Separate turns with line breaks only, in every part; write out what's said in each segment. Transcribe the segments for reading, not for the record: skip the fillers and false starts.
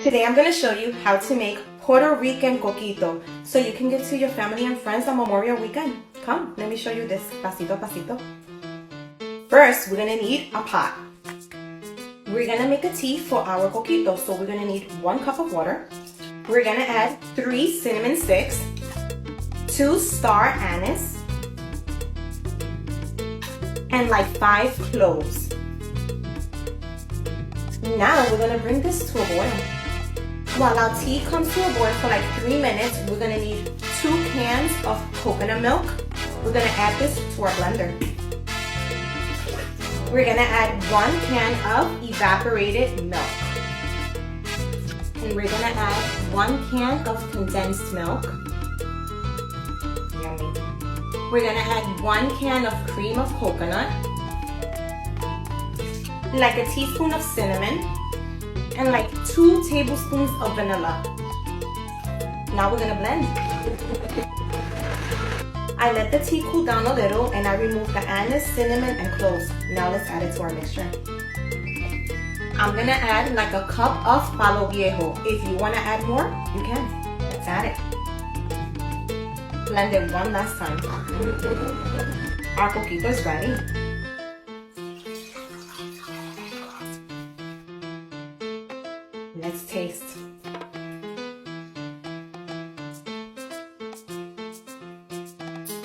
Today I'm going to show you how to make Puerto Rican coquito so you can give to your family and friends on Memorial Weekend. Come, let me show you this pasito a pasito. First, we're going to need a pot. We're going to make a tea for our coquito, so we're going to need 1 cup of water. We're going to add 3 cinnamon sticks, 2 star anise, and like 5 cloves. Now we're going to bring this to a boil. While our tea comes to a boil for like 3 minutes, we're going to need 2 cans of coconut milk. We're going to add this to our blender. We're going to add 1 can of evaporated milk. And we're going to add 1 can of condensed milk. Yummy. We're going to add 1 can of cream of coconut, like a teaspoon of cinnamon, and like 2 tablespoons of vanilla. Now we're gonna blend. I let the tea cool down a little and I removed the anise, cinnamon, and cloves. Now let's add it to our mixture. I'm gonna add like a cup of palo viejo. If you wanna add more, you can. Let's add it. Blend it one last time. Our coquito is ready. Let's taste.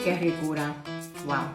Qué ricura. Wow.